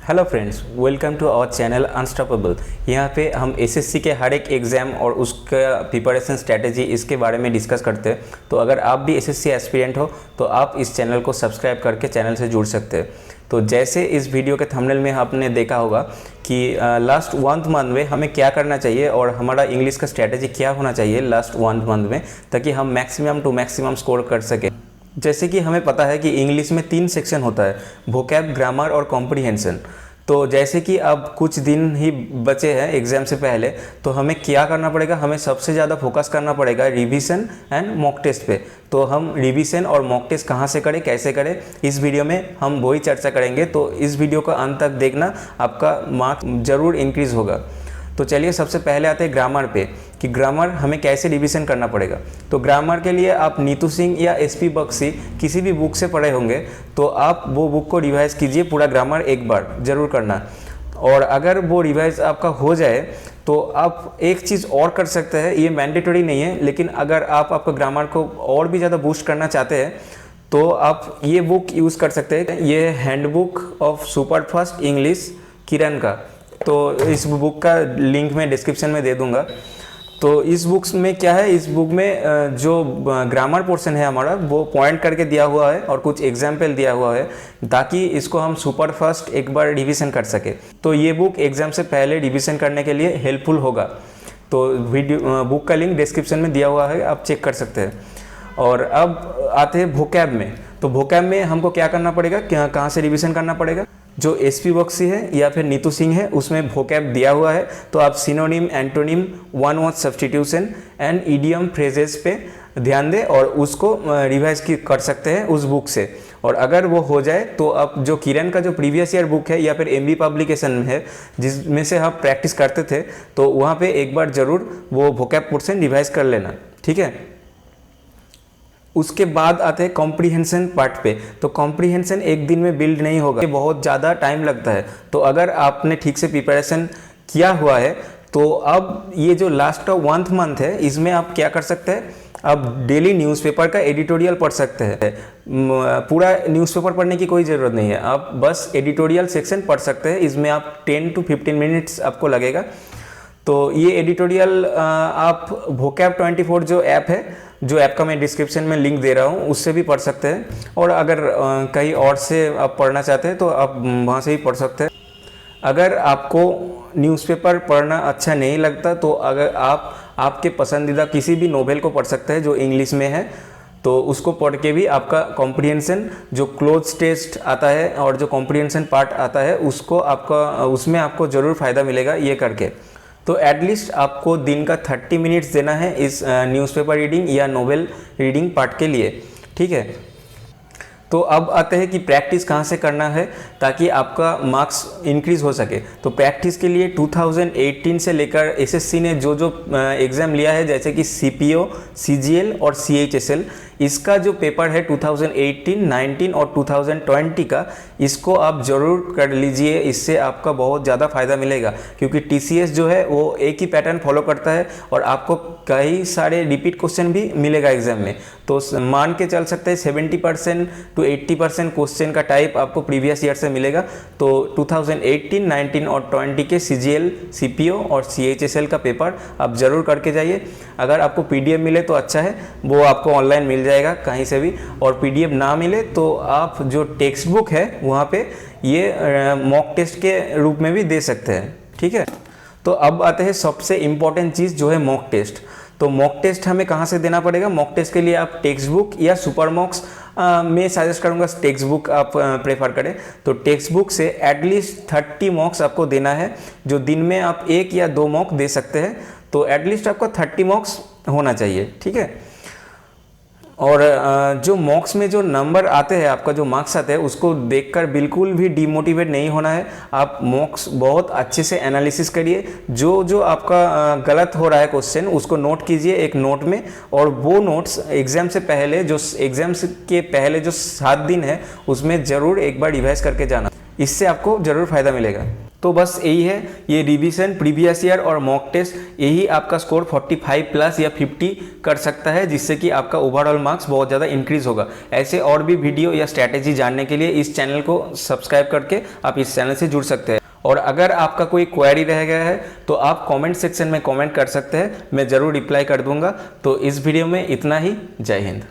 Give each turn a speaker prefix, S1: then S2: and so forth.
S1: Hello friends, welcome to our channel unstoppable. यहाँ पे हम एसएससी के हर एक एग्ज़ाम और उसका प्रिपरेशन स्ट्रैटेजी इसके बारे में डिस्कस करते हैं। तो अगर आप भी एसएससी एस्पिरेंट हो तो आप इस चैनल को सब्सक्राइब करके चैनल से जुड़ सकते हैं। तो जैसे इस वीडियो के थंबनेल में आपने देखा होगा कि लास्ट 1 मंथ में हमें क्या करना चाहिए और हमारा इंग्लिश का स्ट्रैटेजी क्या होना चाहिए लास्ट 1 मंथ में, ताकि हम मैक्सिमम टू मैक्सिमम स्कोर कर सकें। जैसे कि हमें पता है कि इंग्लिश में 3 सेक्शन होता है, वोकैब, ग्रामर और कॉम्प्रिहेंशन। तो जैसे कि अब कुछ दिन ही बचे हैं एग्ज़ाम से पहले, तो हमें क्या करना पड़ेगा, हमें सबसे ज़्यादा फोकस करना पड़ेगा रिवीजन एंड मॉक टेस्ट पे। तो हम रिवीजन और मॉक टेस्ट कहाँ से करें, कैसे करें, इस वीडियो में हम वही चर्चा करेंगे। तो इस वीडियो का अंत तक देखना, आपका मार्क्स ज़रूर इंक्रीज़ होगा। तो चलिए सबसे पहले आते हैं ग्रामर पे कि ग्रामर हमें कैसे रिवीजन करना पड़ेगा। तो ग्रामर के लिए आप नीतू सिंह या एसपी बख्शी किसी भी बुक से पढ़े होंगे, तो आप वो बुक को रिवाइज कीजिए, पूरा ग्रामर एक बार ज़रूर करना। और अगर वो रिवाइज आपका हो जाए तो आप एक चीज़ और कर सकते हैं, ये मैंडेटरी नहीं है, लेकिन अगर आप आपका ग्रामर को और भी ज़्यादा बूस्ट करना चाहते हैं तो आप ये बुक यूज़ कर सकते हैं। ये handbook of super fast English Kiran का, तो इस बुक का लिंक मैं डिस्क्रिप्शन में दे दूंगा। तो इस बुक्स में क्या है, इस बुक में जो ग्रामर पोर्शन है हमारा वो पॉइंट करके दिया हुआ है और कुछ एग्जाम्पल दिया हुआ है, ताकि इसको हम सुपर फास्ट एक बार रिवीजन कर सके। तो ये बुक एग्जाम से पहले रिवीजन करने के लिए हेल्पफुल होगा। तो वीडियो बुक का लिंक डिस्क्रिप्शन में दिया हुआ है, आप चेक कर सकते हैं। और अब आते हैं वोकैब में। तो वोकैब में हमको क्या करना पड़ेगा, कहाँ से रिवीजन करना पड़ेगा। जो एसपी बख्शी है या फिर नीतू सिंह है उसमें वोकैब दिया हुआ है, तो आप synonym, antonym, one word substitution and idiom phrases पे ध्यान दें और उसको रिवाइज कर सकते हैं उस बुक से। और अगर वो हो जाए तो आप जो किरण का जो प्रीवियस ईयर बुक है या फिर एमबी पब्लिकेशन में है जिसमें से आप प्रैक्टिस करते थे, तो वहाँ पे एक बार ज़रूर वो वोकैब पोर्शन रिवाइज कर लेना, ठीक है। उसके बाद आते हैं कॉम्प्रिहेंशन पार्ट पे। तो कॉम्प्रिहेंशन एक दिन में बिल्ड नहीं होगा, ये बहुत ज़्यादा टाइम लगता है। तो अगर आपने ठीक से प्रिपरेशन किया हुआ है तो अब ये जो लास्ट 1 मंथ है इसमें आप क्या कर सकते हैं, आप डेली न्यूज़पेपर का एडिटोरियल पढ़ सकते हैं। पूरा न्यूज़पेपर पढ़ने की कोई ज़रूरत नहीं है, आप बस एडिटोरियल सेक्शन पढ़ सकते हैं। इसमें आप 10 to 15 मिनट्स आपको लगेगा। तो ये एडिटोरियल आप वोकैब 24 जो ऐप है, जो ऐप का मैं डिस्क्रिप्शन में लिंक दे रहा हूँ, उससे भी पढ़ सकते हैं। और अगर कहीं और से आप पढ़ना चाहते हैं तो आप वहाँ से भी पढ़ सकते हैं। अगर आपको न्यूज़पेपर पढ़ना अच्छा नहीं लगता तो अगर आप आपके पसंदीदा किसी भी नोवेल को पढ़ सकते हैं जो इंग्लिश में है, तो उसको पढ़ के भी आपका कॉम्प्रिहेंशन जो क्लोज टेस्ट आता है और जो कॉम्प्रिहेंशन पार्ट आता है उसको उसमें आपको ज़रूर फ़ायदा मिलेगा ये करके। तो एटलीस्ट आपको दिन का 30 मिनट्स देना है इस न्यूज़पेपर रीडिंग या नोवेल रीडिंग पार्ट के लिए, ठीक है। तो अब आते हैं कि प्रैक्टिस कहाँ से करना है ताकि आपका मार्क्स इंक्रीज़ हो सके। तो प्रैक्टिस के लिए 2018 से लेकर एसएससी ने जो एग्ज़ाम लिया है, जैसे कि सीपीओ, सीजीएल और सीएचएसएल, इसका जो पेपर है 2018, 19 और 2020 का, इसको आप ज़रूर कर लीजिए। इससे आपका बहुत ज़्यादा फ़ायदा मिलेगा, क्योंकि टीसीएस जो है वो एक ही पैटर्न फॉलो करता है और आपको कई सारे रिपीट क्वेश्चन भी मिलेगा एग्जाम में। तो मान के चल सकते हैं 70% to 80% क्वेश्चन का टाइप आपको प्रीवियस ईयर से मिलेगा। तो 2018, 19 और 20 के सीजीएल, सीपीओ और सीएचएसएल का पेपर आप ज़रूर करके जाइए। अगर आपको पीडीएफ मिले तो अच्छा है, वो आपको ऑनलाइन मिल जाएगा कहीं से भी। और पीडीएफ ना मिले तो आप जो टेक्स्ट बुक है वहाँ पे ये मॉक टेस्ट के रूप में भी दे सकते हैं, ठीक है। तो अब आते हैं सबसे इम्पॉर्टेंट चीज़ जो है मॉक टेस्ट। तो मॉक टेस्ट हमें कहाँ से देना पड़ेगा। मॉक टेस्ट के लिए आप टेक्स्ट बुक या सुपर मॉक्स, मैं सजेस्ट करूँगा टेक्स्ट बुक आप प्रेफर करें। तो टेक्स्ट बुक से एटलीस्ट 30 मॉक्स आपको देना है, जो दिन में आप 1 या 2 मॉक दे सकते हैं। तो एटलीस्ट आपका 30 मॉक्स होना चाहिए, ठीक है। और जो मॉक्स में जो नंबर आते हैं, आपका जो मार्क्स आते हैं, उसको देखकर बिल्कुल भी डिमोटिवेट नहीं होना है। आप मॉक्स बहुत अच्छे से एनालिसिस करिए, जो आपका गलत हो रहा है क्वेश्चन उसको नोट कीजिए एक नोट में। और वो नोट्स एग्ज़ाम से पहले, जो एग्ज़ाम के पहले जो 7 दिन है उसमें ज़रूर एक बार रिवाइज करके जाना, इससे आपको ज़रूर फ़ायदा मिलेगा। तो बस यही है, ये रिवीजन, प्रीवियस ईयर और मॉक टेस्ट, यही आपका स्कोर 45 प्लस या 50 कर सकता है, जिससे कि आपका ओवरऑल मार्क्स बहुत ज़्यादा इंक्रीज होगा। ऐसे और भी वीडियो या स्ट्रैटेजी जानने के लिए इस चैनल को सब्सक्राइब करके आप इस चैनल से जुड़ सकते हैं। और अगर आपका कोई क्वेरी रह गया है तो आप कमेंट सेक्शन में कमेंट कर सकते हैं, मैं ज़रूर रिप्लाई कर दूंगा। तो इस वीडियो में इतना ही। जय हिंद।